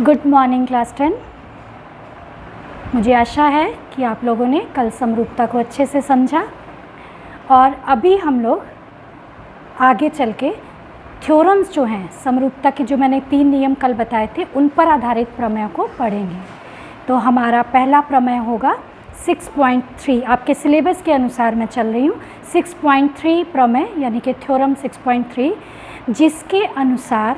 Good morning class 10। मुझे आशा है कि आप लोगों ने कल समरूपता को अच्छे से समझा और अभी हम लोग आगे चल के थ्योरम्स जो हैं समरूपता के, जो मैंने 3 नियम कल बताए थे, उन पर आधारित प्रमेय को पढ़ेंगे। तो हमारा पहला प्रमेय होगा 6.3। आपके सिलेबस के अनुसार मैं चल रही हूँ। 6.3 प्रमेय यानी कि थ्योरम 6.3, जिसके अनुसार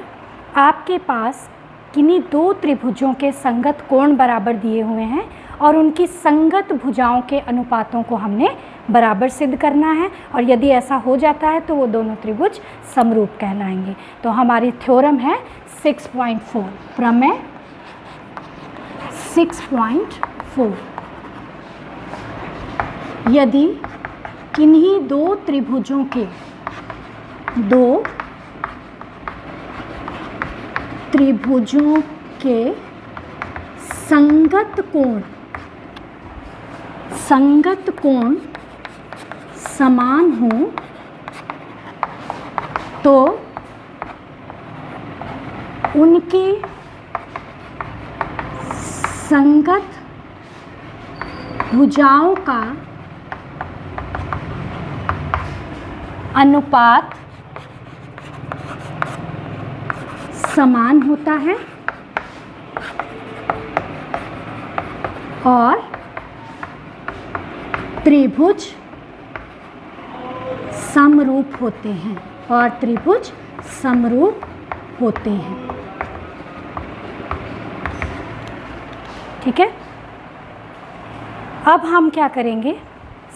आपके पास किन्हीं 2 त्रिभुजों के संगत कोण बराबर दिए हुए हैं और उनकी संगत भुजाओं के अनुपातों को हमने बराबर सिद्ध करना है, और यदि ऐसा हो जाता है तो वो दोनों त्रिभुज समरूप कहलाएंगे। तो हमारी थ्योरम है 6.4, प्रमेय 6.4। यदि किन्हीं 2 त्रिभुजों के संगत कोण समान हों तो उनके संगत भुजाओं का अनुपात समान होता है और त्रिभुज समरूप होते हैं ठीक है। अब हम क्या करेंगे,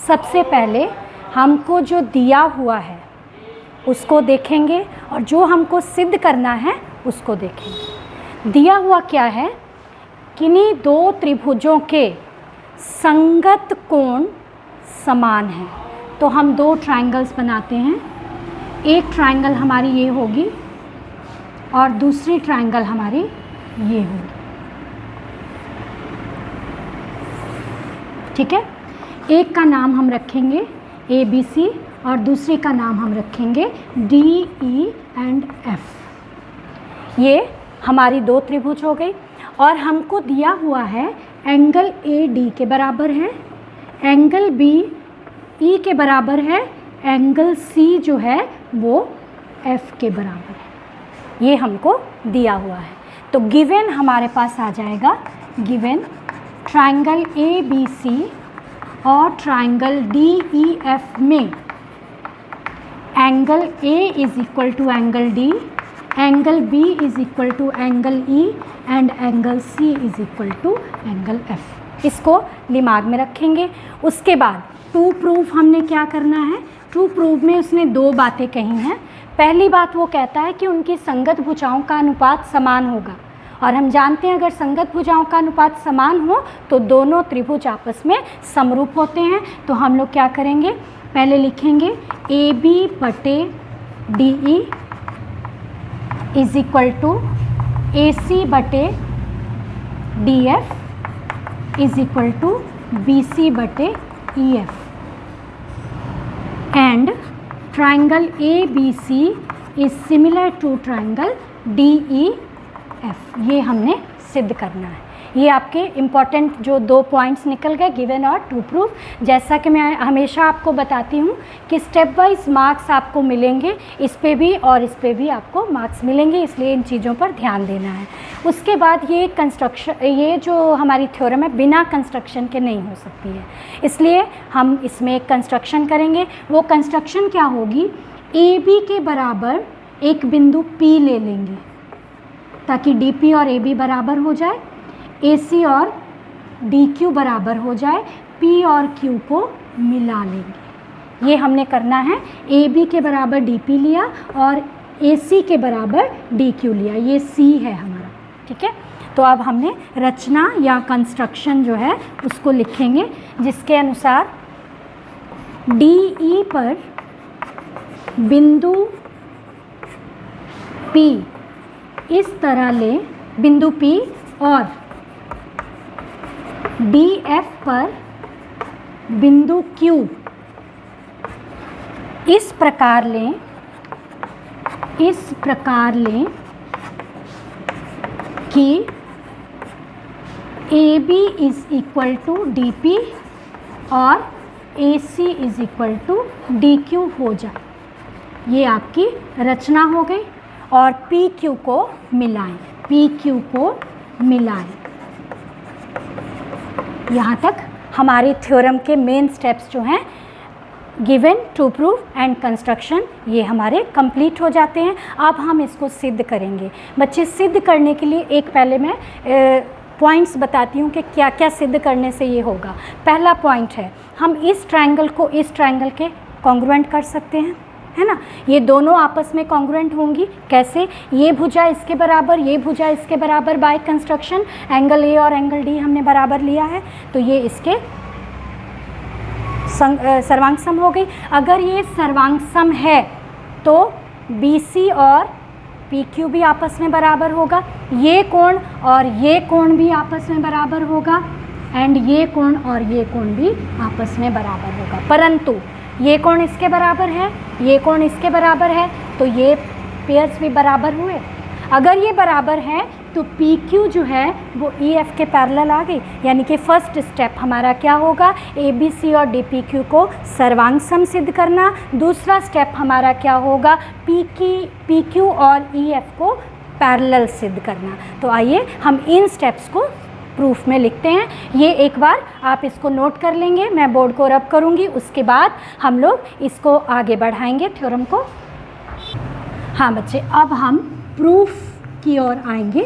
सबसे पहले हमको जो दिया हुआ है उसको देखेंगे और जो हमको सिद्ध करना है उसको देखेंगे। दिया हुआ क्या है, किन्हीं 2 त्रिभुजों के संगत कोण समान हैं। तो हम 2 ट्रायंगल्स बनाते हैं। एक ट्रायंगल हमारी ये होगी और दूसरी ट्रायंगल हमारी ये होगी, ठीक है। एक का नाम हम रखेंगे ABC और दूसरे का नाम हम रखेंगे DE एंड F। ये हमारी 2 त्रिभुज हो गई और हमको दिया हुआ है एंगल AD के बराबर है, एंगल BE के बराबर है, एंगल C जो है वो F के बराबर है। ये हमको दिया हुआ है। तो गिवन हमारे पास आ जाएगा, गिवन ट्रायंगल ABC और ट्रायंगल DEF में angle A is equal to angle D, angle B is equal to angle E and angle C is equal to angle F। इसको दिमाग में रखेंगे। उसके बाद टू प्रूफ हमने क्या करना है। टू प्रूफ में उसने 2 बातें कही हैं। पहली बात वो कहता है कि उनकी संगत भुजाओं का अनुपात समान होगा, और हम जानते हैं अगर संगत भुजाओं का अनुपात समान हो तो दोनों त्रिभुज आपस में समरूप होते हैं। तो हम लोग क्या करेंगे, पहले लिखेंगे AB बटे DE is equal to AC बटे DF is equal to BC बटे EF and triangle ABC is similar to triangle DEF। ये हमने सिद्ध करना है। ये आपके इम्पॉर्टेंट जो 2 पॉइंट्स निकल गए, गिवन और टू प्रूफ। जैसा कि मैं हमेशा आपको बताती हूँ कि स्टेप वाइज मार्क्स आपको मिलेंगे, इस पे भी और इस पे भी आपको मार्क्स मिलेंगे, इसलिए इन चीज़ों पर ध्यान देना है। उसके बाद ये कंस्ट्रक्शन, ये जो हमारी थ्योरम है बिना कंस्ट्रक्शन के नहीं हो सकती है, इसलिए हम इसमें एक कंस्ट्रक्शन करेंगे। वो कंस्ट्रक्शन क्या होगी, AB के बराबर एक बिंदु P ले लेंगे ताकि DP और AB बराबर हो जाए, AC और DQ बराबर हो जाए, P और Q को मिला लेंगे। ये हमने करना है। AB के बराबर DP लिया और AC के बराबर DQ लिया, ये C है हमारा, ठीक है। तो अब हमने रचना या कंस्ट्रक्शन जो है उसको लिखेंगे, जिसके अनुसार DE पर बिंदु P इस तरह ले, बिंदु P, और DF पर बिंदु Q इस प्रकार लें कि A B is equal to D P और A C is equal to D Q हो जाए। ये आपकी रचना हो गई। और पी क्यू को मिलाएं, पी क्यू को मिलाएं। यहाँ तक हमारे थ्योरम के मेन स्टेप्स जो हैं given, to prove and construction, ये हमारे कंप्लीट हो जाते हैं। अब हम इसको सिद्ध करेंगे। बच्चे, सिद्ध करने के लिए एक पहले मैं पॉइंट्स बताती हूँ कि क्या क्या सिद्ध करने से ये होगा। पहला पॉइंट है, हम इस ट्रायंगल को इस ट्रायंगल के कॉन्ग्रुएंट कर सकते हैं, है ना। ये दोनों आपस में कॉन्ग्रुएंट होंगी। कैसे? ये भुजा इसके बराबर, ये भुजा इसके बराबर बाय कंस्ट्रक्शन। एंगल ए और एंगल डी हमने बराबर लिया है, तो ये इसके सर्वांग सम हो गई। अगर ये सर्वांग सम है तो बी सी और पी क्यू भी आपस में बराबर होगा। ये कोण और ये कोण भी आपस में बराबर होगा, एंड ये कोण और ये कोण भी आपस में बराबर होगा। परंतु ये कोण इसके बराबर है, ये कोण इसके बराबर है, तो ये पेयर्स भी बराबर हुए। अगर ये बराबर है तो पी क्यू जो है वो ई एफ के पैरेलल आ गई। यानी कि फर्स्ट स्टेप हमारा क्या होगा? ए बी सी और डी पी क्यू को सर्वांग सम सिद्ध करना। दूसरा स्टेप हमारा क्या होगा? पी क्यू और ई एफ को पैरेलल सिद्ध करना। तो आइए हम इन स्टेप्स को प्रूफ में लिखते हैं। ये एक बार आप इसको नोट कर लेंगे, मैं बोर्ड को रब करूँगी, उसके बाद हम लोग इसको आगे बढ़ाएंगे थ्योरम को। हाँ बच्चे, अब हम प्रूफ की ओर आएंगे।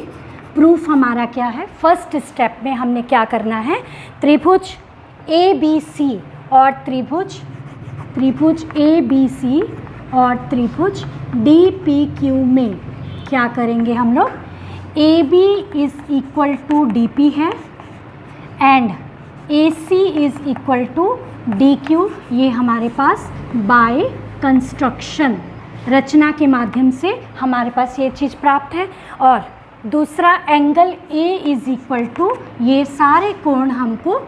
प्रूफ हमारा क्या है? फर्स्ट स्टेप में हमने क्या करना है? त्रिभुज ए बी सी और त्रिभुज ए बी सी और त्रिभुज डी पी क्यू में क्या करेंगे हम लोग? A B is equal to D P है and A C is equal to D Q. ये हमारे पास बाय कंस्ट्रक्शन, रचना के माध्यम से हमारे पास ये चीज़ प्राप्त है। और दूसरा angle A is equal to, ये सारे कोण हमको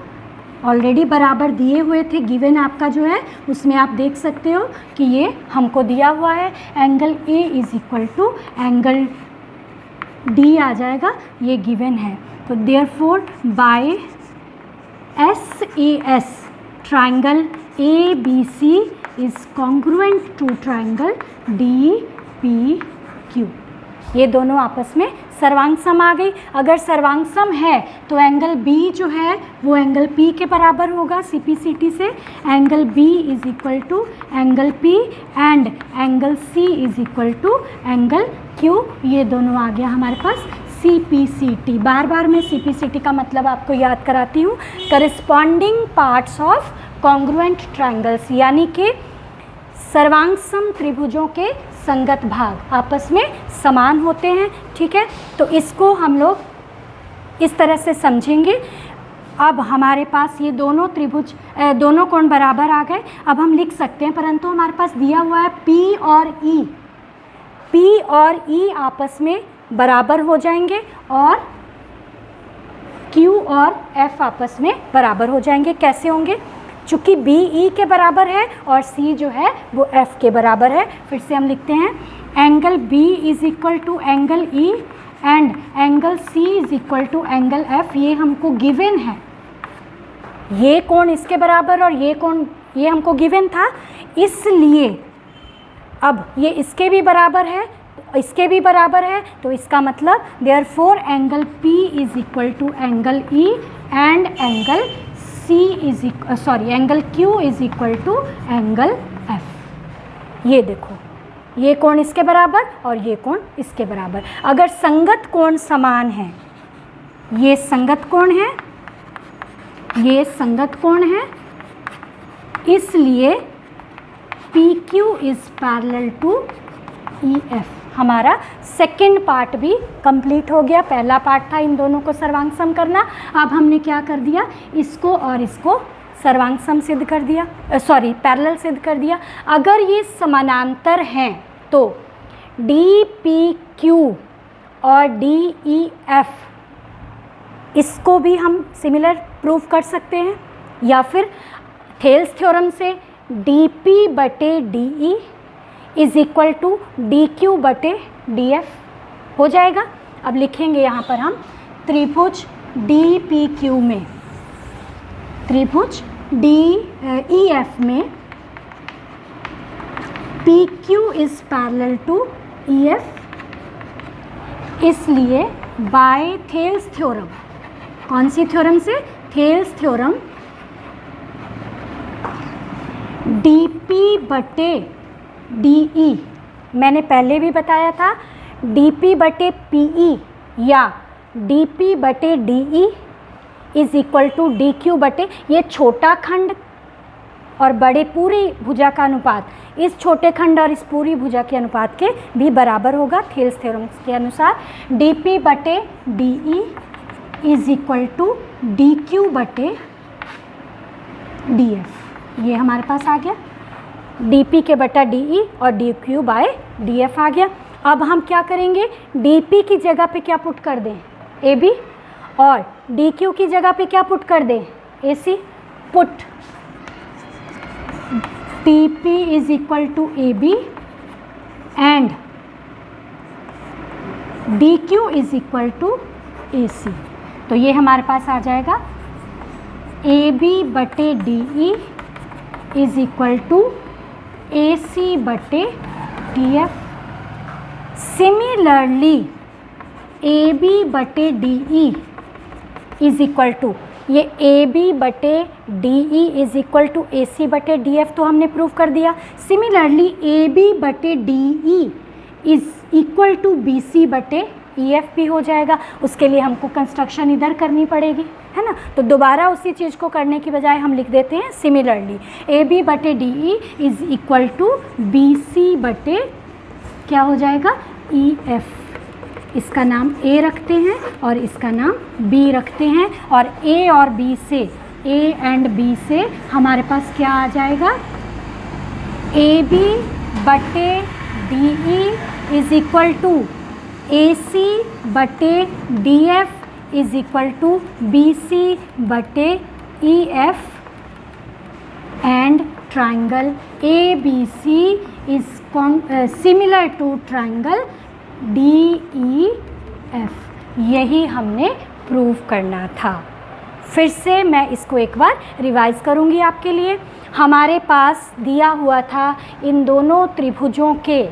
ऑलरेडी बराबर दिए हुए थे। गिवन आपका जो है उसमें आप देख सकते हो कि ये हमको दिया हुआ है। Angle A is equal to angle D आ जाएगा, ये गिवन है। तो therefore by S A S triangle A B C is congruent to triangle D P Q. ये दोनों आपस में सर्वांग सम आ गई। अगर सर्वांग सम है तो एंगल बी जो है वो एंगल पी के बराबर होगा सी पी सी टी से। Angle B is equal to angle P and angle C is equal to angle Q. ये दोनों आ गया हमारे पास सी पी सी टी। बार बार मैं सी पी सी टी का मतलब आपको याद कराती हूँ। Corresponding parts of congruent triangles, यानी कि सर्वांग सम त्रिभुजों के संगत भाग आपस में समान होते हैं। ठीक है, तो इसको हम लोग इस तरह से समझेंगे। अब हमारे पास ये दोनों त्रिभुज, दोनों कोण बराबर आ गए। अब हम लिख सकते हैं, परंतु हमारे पास दिया हुआ है P और E। P और E आपस में बराबर हो जाएंगे और Q और F आपस में बराबर हो जाएंगे। कैसे होंगे? चूँकि B E के बराबर है और C जो है वो F के बराबर है। फिर से हम लिखते हैं angle B is equal to angle E and angle C is equal to angle F। ये हमको गिवन है। ये कोण इसके बराबर और ये कोण ये हमको गिवन था, इसलिए अब ये इसके भी बराबर है, इसके भी बराबर है, तो इसका मतलब therefore angle P is equal to angle E and angle angle Q is equal to angle F। ये देखो, ये कोण इसके बराबर और ये कोण इसके बराबर। अगर संगत कोण समान है, ये संगत कोण है, ये संगत कोण है, इसलिए PQ is parallel to EF। हमारा सेकंड पार्ट भी कंप्लीट हो गया। पहला पार्ट था इन दोनों को सर्वांग सम करना। अब हमने क्या कर दिया? इसको और इसको सर्वांग सम सिद्ध कर दिया, पैरेलल सिद्ध कर दिया। अगर ये समानांतर हैं तो DPQ और DEF, इसको भी हम सिमिलर प्रूफ कर सकते हैं, या फिर थेल्स थ्योरम से DP बटे DE is equal to DQ बटे DF हो जाएगा। अब लिखेंगे यहाँ पर हम त्रिभुज डी पी क्यू में, त्रिभुज डी ई एफ में P Q is parallel to E F, इसलिए बाय थेल्स थ्योरम, कौन सी थ्योरम से? थेल्स थ्योरम, डी पी बटे डी ई, मैंने पहले भी बताया था डी पी बटे पी ई या डी पी बटे D E is equal to D Q बटे, ये छोटा खंड और बड़े पूरी भुजा का अनुपात इस छोटे खंड और इस पूरी भुजा के अनुपात के भी बराबर होगा थेल्स थ्योरम के अनुसार। डी पी बटे D E is equal to D Q बटे डी एफ, ये हमारे पास आ गया, डी पी के बटा डी ई और D Q by D F आ गया। अब हम क्या करेंगे, डी पी की जगह पे क्या पुट कर दें? ए बी, और डी क्यू की जगह पे क्या पुट कर दें? A C. Put D P is equal to A B and D Q is equal to A C. तो ये हमारे पास आ जाएगा ए बी बटे D E is equal to A C बटे D F. Similarly A B बटे D E is equal to, ये ए बी बटे D E is equal to A C बटे डी एफ तो हमने प्रूव कर दिया। सिमिलरली ए बी बटे D E is equal to B C बटे ई एफ भी हो जाएगा। उसके लिए हमको कंस्ट्रक्शन इधर करनी पड़ेगी, है ना। तो दोबारा उसी चीज़ को करने की बजाय हम लिख देते हैं सिमिलरली ए बी बटे D E is equal to B C बटे क्या हो जाएगा? E F. इसका नाम ए रखते हैं और इसका नाम बी रखते हैं, और ए और बी से, ए एंड बी से हमारे पास क्या आ जाएगा? ए बी बटे D E is equal to A C बटे D F is equal to B C बटे E F, and triangle A B C is similar to triangle D E F. यही हमने प्रूव करना था। फिर से मैं इसको एक बार रिवाइज करूँगी आपके लिए। हमारे पास दिया हुआ था इन दोनों त्रिभुजों के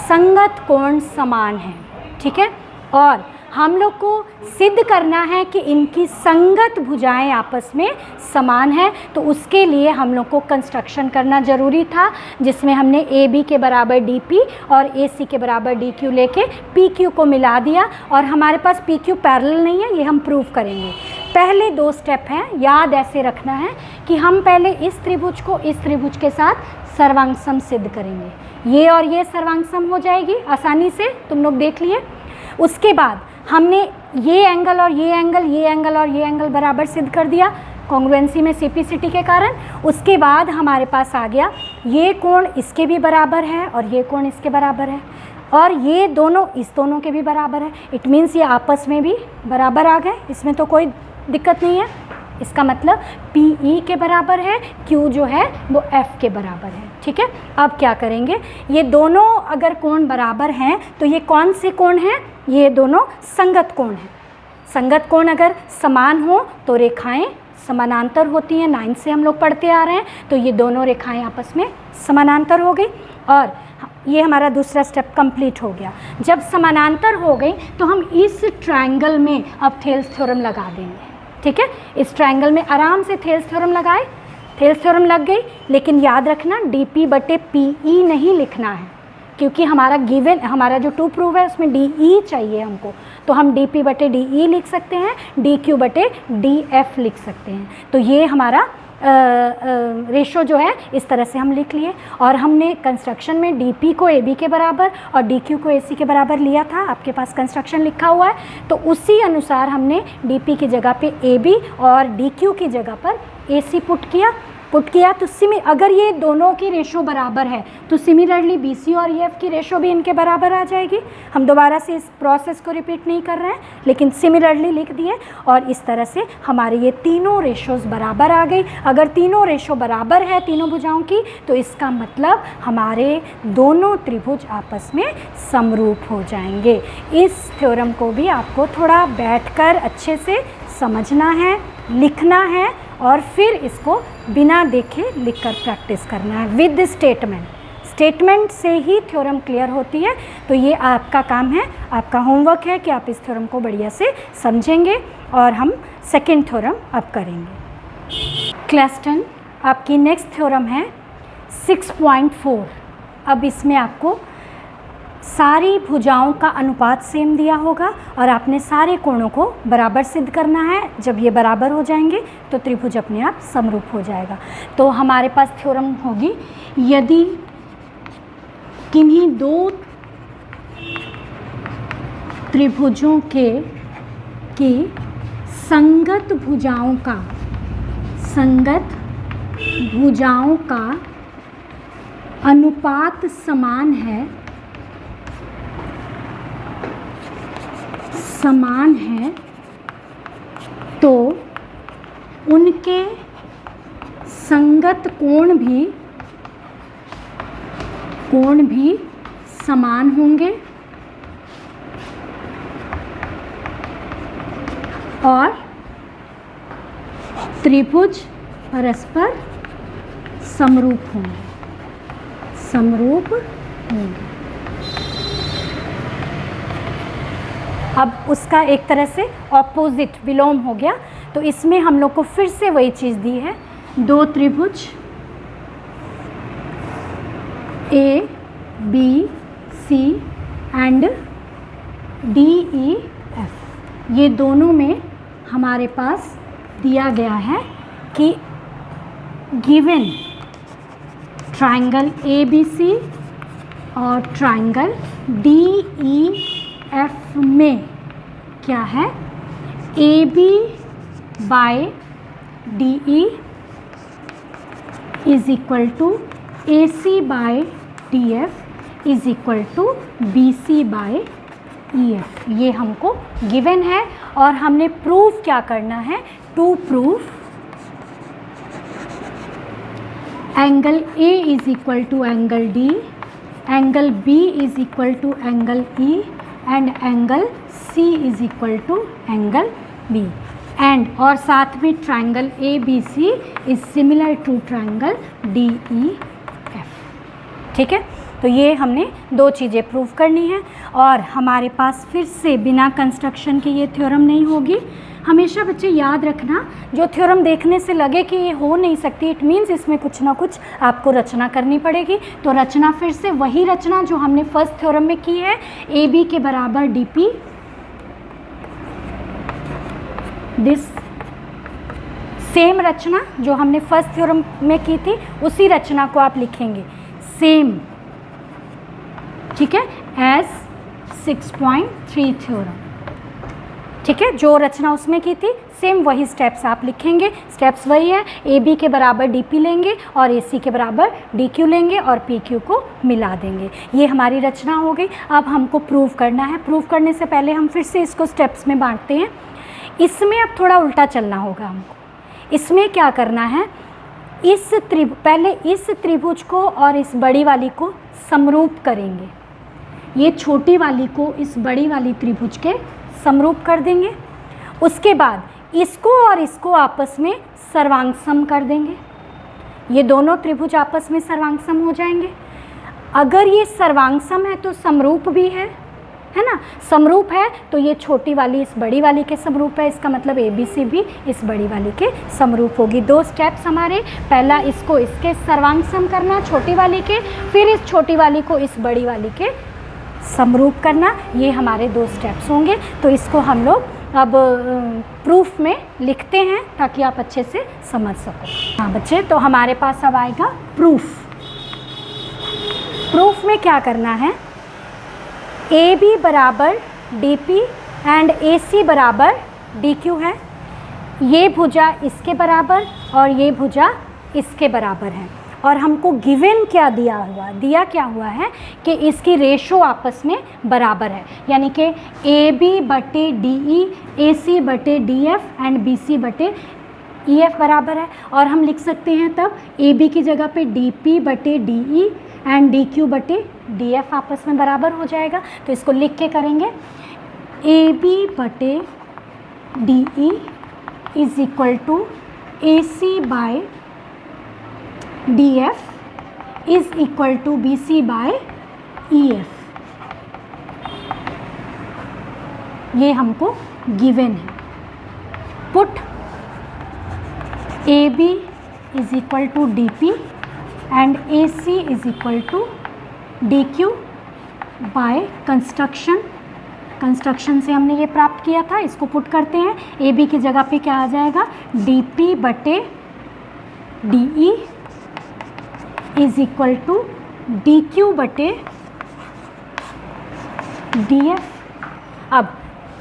संगत कोण समान हैं, ठीक है, और हम लोग को सिद्ध करना है कि इनकी संगत भुजाएं आपस में समान है। तो उसके लिए हम लोग को कंस्ट्रक्शन करना ज़रूरी था, जिसमें हमने ए बी के बराबर डी पी और ए सी के बराबर डी क्यू लेके पी क्यू को मिला दिया, और हमारे पास पी क्यू पैरेलल नहीं है, ये हम प्रूव करेंगे। पहले दो स्टेप हैं, याद ऐसे रखना है कि हम पहले इस त्रिभुज को इस त्रिभुज के साथ सर्वांगसम सिद्ध करेंगे। ये और ये सर्वांगसम हो जाएगी आसानी से, तुम लोग देख लिए। उसके बाद हमने ये एंगल और ये एंगल, ये एंगल और ये एंगल बराबर सिद्ध कर दिया कॉन्ग्रुएंसी में सीपीसीटी के कारण। उसके बाद हमारे पास आ गया ये कोण इसके भी बराबर है और ये कोण इसके बराबर है, और ये दोनों इस दोनों के भी बराबर है। इट मीन्स ये आपस में भी बराबर आ गए, इसमें तो कोई दिक्कत नहीं है। इसका मतलब पी ई के बराबर है, क्यू जो है वो एफ के बराबर है, ठीक है। अब क्या करेंगे, ये दोनों अगर कोण बराबर हैं तो ये कौन से कोण हैं? ये दोनों संगत कोण हैं। संगत कोण अगर समान हो तो रेखाएं समानांतर होती हैं, 9 से हम लोग पढ़ते आ रहे हैं। तो ये दोनों रेखाएं आपस में समानांतर हो गई, और ये हमारा दूसरा स्टेप कंप्लीट हो गया। जब समानांतर हो गई तो हम इस ट्रायंगल में अब थेल्स थ्योरम लगा देंगे, ठीक है। इस ट्रायंगल में आराम से थेल्स थ्योरम लगाए, थेल्स थ्योरम लग गई। लेकिन याद रखना डी पी बटे पी ई नहीं लिखना है, क्योंकि हमारा गिवन, हमारा जो टू प्रूव है उसमें डी ई चाहिए हमको। तो हम डी पी बटे डी ई लिख सकते हैं, डी क्यू बटे डी एफ लिख सकते हैं। तो ये हमारा रेशो जो है इस तरह से हम लिख लिए। और हमने कंस्ट्रक्शन में डी पी को ए बी के बराबर और डी क्यू को ए सी के बराबर लिया था, आपके पास कंस्ट्रक्शन लिखा हुआ है। तो उसी अनुसार हमने डी पी की जगह पे ए बी और डी क्यू की जगह पर ए सी पुट किया। तो अगर ये दोनों की रेशो बराबर है तो सिमिलरली बी सी और ई एफ की रेशो भी इनके बराबर आ जाएगी। हम दोबारा से इस प्रोसेस को रिपीट नहीं कर रहे हैं, लेकिन सिमिलरली लिख दिए, और इस तरह से हमारे ये तीनों रेशोज़ बराबर आ गई। अगर तीनों रेशो बराबर है तीनों भुजाओं की, तो इसका मतलब हमारे दोनों त्रिभुज आपस में समरूप हो जाएंगे। इस थ्योरम को भी आपको थोड़ा बैठकर अच्छे से समझना है, लिखना है और फिर इसको बिना देखे लिखकर प्रैक्टिस करना है विद स्टेटमेंट। स्टेटमेंट से ही थ्योरम क्लियर होती है। तो ये आपका काम है, आपका होमवर्क है कि आप इस थ्योरम को बढ़िया से समझेंगे और हम सेकेंड थ्योरम अब करेंगे। क्लास 10 आपकी नेक्स्ट थ्योरम है 6.4। अब इसमें आपको सारी भुजाओं का अनुपात सेम दिया होगा और आपने सारे कोणों को बराबर सिद्ध करना है। जब ये बराबर हो जाएंगे तो त्रिभुज अपने आप समरूप हो जाएगा। तो हमारे पास थ्योरम होगी, यदि किन्हीं दो त्रिभुजों की संगत भुजाओं का अनुपात समान है तो उनके संगत कोण भी समान होंगे और त्रिभुज परस्पर समरूप होंगे। अब उसका एक तरह से ऑपोजिट विलोम हो गया। तो इसमें हम लोग को फिर से वही चीज़ दी है, दो त्रिभुज A B C and D E F, ये दोनों में हमारे पास दिया गया है कि given triangle A B C और ट्रायंगल डी ई एफ में क्या है, A B by D E is equal to A C by D F is equal to B C by E F. ये हमको गिवन है और हमने proof क्या करना है, to proof angle A is equal to angle D, angle B is equal to angle E and angle C is equal to angle B, and और साथ में triangle A B C is similar to triangle D E F. ठीक है, तो ये हमने दो चीज़ें प्रूव करनी है और हमारे पास फिर से बिना कंस्ट्रक्शन के ये थ्योरम नहीं होगी। हमेशा बच्चे याद रखना, जो थ्योरम देखने से लगे कि ये हो नहीं सकती, इट मीन्स इसमें कुछ ना कुछ आपको रचना करनी पड़ेगी। तो रचना फिर से वही रचना जो हमने फर्स्ट थ्योरम में की है, ए बी के बराबर डी पी, दिस सेम रचना जो हमने फर्स्ट थ्योरम में की थी, उसी रचना को आप लिखेंगे सेम, ठीक है, एज 6.3 थ्योरम। ठीक है, जो रचना उसमें की थी सेम वही स्टेप्स आप लिखेंगे। स्टेप्स वही है, ए बी के बराबर डी पी लेंगे और ए सी के बराबर डी क्यू लेंगे और पी क्यू को मिला देंगे। ये हमारी रचना हो गई। अब हमको प्रूव करना है। प्रूव करने से पहले हम फिर से इसको स्टेप्स में बांटते हैं। इसमें अब थोड़ा उल्टा चलना होगा हमको। इसमें क्या करना है, पहले इस त्रिभुज को और इस बड़ी वाली को समरूप करेंगे। ये छोटी वाली को इस बड़ी वाली त्रिभुज के समरूप कर देंगे। उसके बाद इसको और इसको आपस में सर्वांगसम कर देंगे। ये दोनों त्रिभुज आपस में सर्वांगसम हो जाएंगे। अगर ये सर्वांगसम है तो समरूप भी है ना। समरूप है तो ये छोटी वाली इस बड़ी वाली के समरूप है, इसका मतलब ए बी सी भी इस बड़ी वाली के समरूप होगी। दो स्टेप्स हमारे, पहला इसको इसके सर्वांगसम करना छोटी वाली के, फिर इस छोटी वाली को इस बड़ी वाली के समरूप करना। ये हमारे दो स्टेप्स होंगे। तो इसको हम लोग अब प्रूफ में लिखते हैं ताकि आप अच्छे से समझ सको। हाँ बच्चे, तो हमारे पास अब आएगा प्रूफ। प्रूफ में क्या करना है, ए बी बराबर डी पी एंड ए सी बराबर डी क्यू है। ये भुजा इसके बराबर और ये भुजा इसके बराबर है। और हमको गिवन क्या दिया क्या हुआ है कि इसकी रेशो आपस में बराबर है, यानी कि ए बी बटे डी ई, ए सी बटे D F and B C बटे ई एफ बराबर है। और हम लिख सकते हैं तब ए बी की जगह पे डी पी बटे D E and D Q बटे डी एफ आपस में बराबर हो जाएगा। तो इसको लिख के करेंगे ए बी बटे D E is equal to AC by DF is equal to BC by EF। ये हमको गिवन है। Put AB is equal to DP and AC is equal to DQ by construction से हमने ये प्राप्त किया था, इसको पुट करते हैं। AB की जगह पे क्या आ जाएगा, DP बटे DE is equal to DQ बटे DF। अब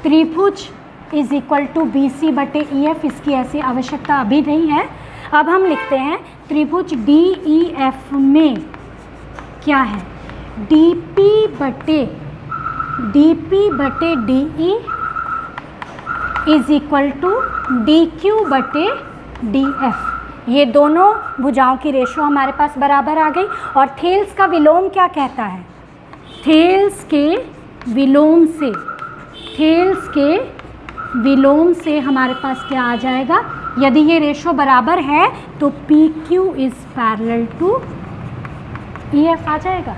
त्रिभुज इज इक्वल टू BC बटे EF, इसकी ऐसी आवश्यकता अभी नहीं है। अब हम लिखते हैं त्रिभुज DEF में क्या है, DP बटे DE is equal to DQ बटे DF। ये दोनों भुजाओं की रेशो हमारे पास बराबर आ गई। और थेल्स का विलोम क्या कहता है, थेल्स के विलोम से हमारे पास क्या आ जाएगा, यदि ये रेशो बराबर है तो PQ is parallel to EF आ जाएगा।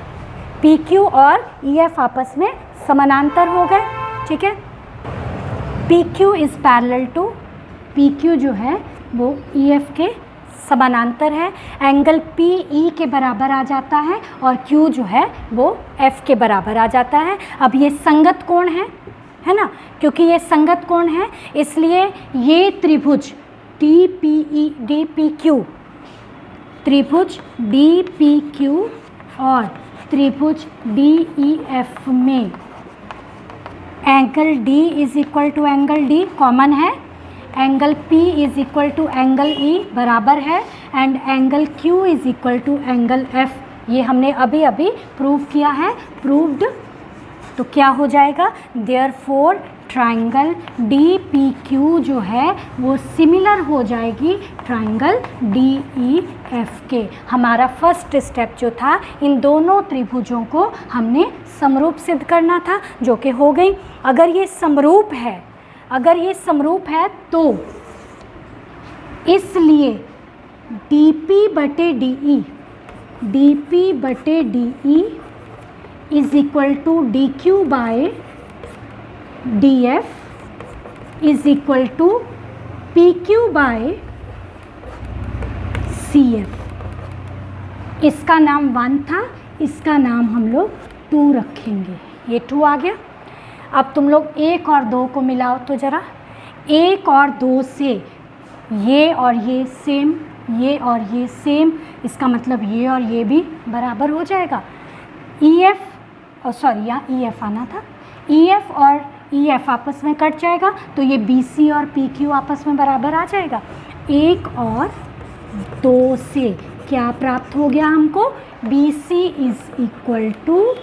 PQ और EF आपस में समानांतर हो गए, ठीक है। PQ is parallel to, PQ जो है वो EF के समानांतर है। एंगल PE के बराबर आ जाता है और Q जो है वो F के बराबर आ जाता है। अब ये संगत कोण है ना, क्योंकि ये संगत कोण है इसलिए ये त्रिभुज DPQ और त्रिभुज DEF में angle D is equal to angle D common है, angle P is equal to angle E बराबर है and angle Q is equal to angle F। ये हमने अभी अभी प्रूव किया है, प्रूव्ड। तो क्या हो जाएगा, देयरफॉर ट्राइंगल DPQ जो है वो सिमिलर हो जाएगी ट्राइंगल DEF के। हमारा फर्स्ट स्टेप जो था, इन दोनों त्रिभुजों को हमने समरूप सिद्ध करना था, जो कि हो गई। अगर ये समरूप है तो इसलिए DP बटे DE is equal to DQ by DF is equal to PQ by CF। इसका नाम 1 था, इसका नाम हम लोग 2 रखेंगे। ये 2 आ गया। अब तुम लोग 1 और 2 को मिलाओ तो ज़रा। 1 और 2 से ये और ये सेम, ये और ये सेम, इसका मतलब ये और ये भी बराबर हो जाएगा। यहाँ EF आना था। EF और EF आपस में कट जाएगा तो ये BC और PQ आपस में बराबर आ जाएगा। 1 और 2 से क्या प्राप्त हो गया हमको, BC is equal to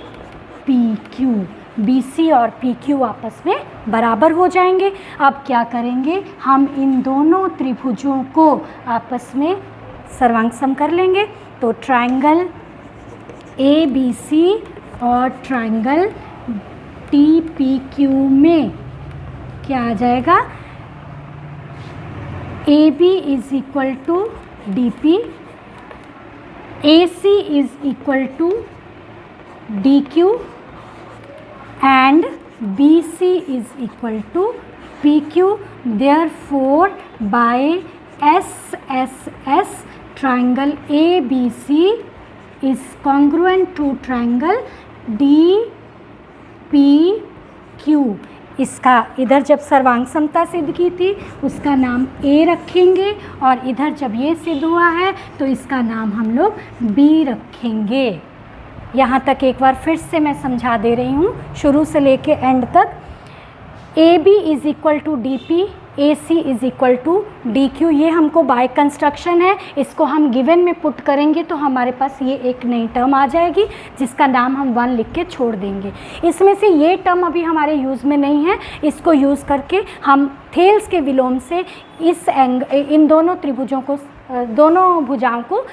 PQ। BC और PQ आपस में बराबर हो जाएंगे। अब क्या करेंगे, हम इन दोनों त्रिभुजों को आपस में सर्वांग सम कर लेंगे। तो ट्राइंगल ABC और ट्राइंगल DPQ में क्या आ जाएगा, AB is equal to DP, AC is equal to DQ and BC is equal to PQ. Therefore, by SSS, triangle ABC is congruent to triangle DPQ. इसका इधर जब सर्वांग समता सिद्ध की थी उसका नाम A रखेंगे और इधर जब ये सिद्ध हुआ है तो इसका नाम हम लोग B रखेंगे। यहाँ तक एक बार फिर से मैं समझा दे रही हूँ, शुरू से लेके एंड तक। AB is equal to DP, AC is equal to DQ। ये हमको बाय कंस्ट्रक्शन है, इसको हम गिवन में पुट करेंगे तो हमारे पास ये एक नई टर्म आ जाएगी जिसका नाम हम 1 लिख के छोड़ देंगे। इसमें से ये टर्म अभी हमारे यूज़ में नहीं है, इसको यूज़ करके हम थेल्स के विलोम से इन दोनों त्रिभुजों को, दोनों भुजाओं को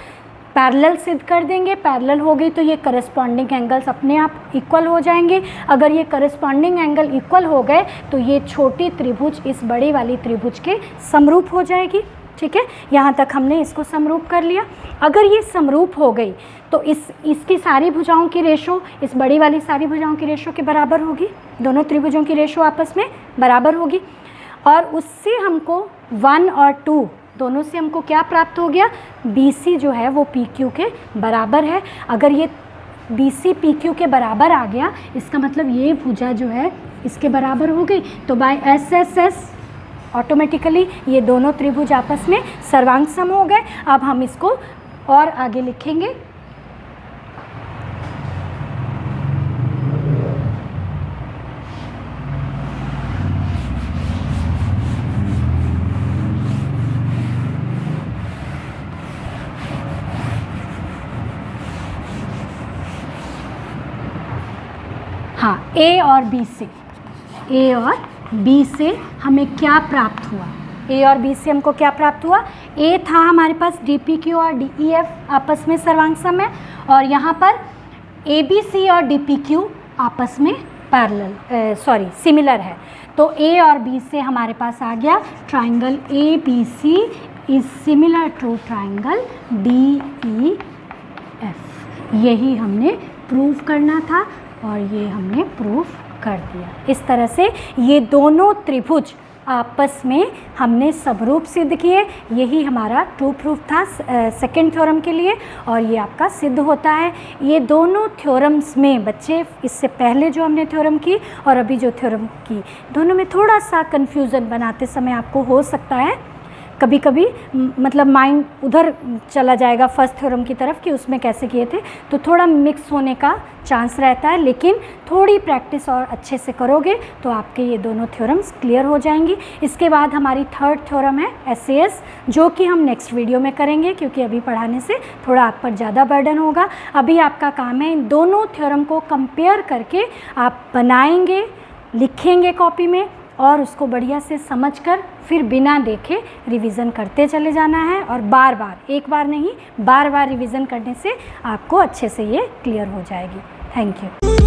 पैरेलल सिद्ध कर देंगे। पैरेलल हो गई तो ये करस्पॉन्डिंग एंगल्स अपने आप इक्वल हो जाएंगे। अगर ये करस्पॉन्डिंग एंगल इक्वल हो गए तो ये छोटी त्रिभुज इस बड़ी वाली त्रिभुज के समरूप हो जाएगी। ठीक है, यहाँ तक हमने इसको समरूप कर लिया। अगर ये समरूप हो गई तो इसकी सारी भुजाओं की रेशो इस बड़ी वाली सारी भुजाओं की रेशो के बराबर होगी। दोनों त्रिभुजों की रेशो आपस में बराबर होगी और उससे हमको 1 और 2 दोनों से हमको क्या प्राप्त हो गया, BC जो है वो PQ के बराबर है। अगर ये BC PQ के बराबर आ गया इसका मतलब ये भुजा जो है इसके बराबर हो गई। तो बाय SSS ऑटोमेटिकली ये दोनों त्रिभुज आपस में सर्वांग सम हो गए। अब हम इसको और आगे लिखेंगे। हाँ, A और B से हमें क्या प्राप्त हुआ, A और B से हमको क्या प्राप्त हुआ। A था हमारे पास DPQ और DEF आपस में सर्वांग सम है और यहाँ पर ABC और DPQ आपस में सिमिलर है। तो A और B से हमारे पास आ गया triangle ABC is similar to triangle DEF। यही हमने प्रूव करना था और ये हमने प्रूव कर दिया। इस तरह से ये दोनों त्रिभुज आपस में हमने समरूप सिद्ध किए। यही हमारा ट्रू प्रूफ था सेकंड थ्योरम के लिए और ये आपका सिद्ध होता है। ये दोनों थ्योरम्स में बच्चे इससे पहले जो हमने थ्योरम की और अभी जो थ्योरम की, दोनों में थोड़ा सा कन्फ्यूज़न बनाते समय आपको हो सकता है, कभी कभी मतलब माइंड उधर चला जाएगा फर्स्ट थ्योरम की तरफ कि उसमें कैसे किए थे, तो थोड़ा मिक्स होने का चांस रहता है। लेकिन थोड़ी प्रैक्टिस और अच्छे से करोगे तो आपके ये दोनों थ्योरम्स क्लियर हो जाएंगी। इसके बाद हमारी थर्ड थ्योरम है SAS, जो कि हम नेक्स्ट वीडियो में करेंगे क्योंकि अभी पढ़ाने से थोड़ा आप पर ज़्यादा बर्डन होगा। अभी आपका काम है इन दोनों थ्योरम को कंपेयर करके आप बनाएंगे, लिखेंगे कॉपी में और उसको बढ़िया से समझकर फिर बिना देखे रिवीजन करते चले जाना है। और बार बार, एक बार नहीं, बार बार रिवीजन करने से आपको अच्छे से ये क्लियर हो जाएगी। Thank you.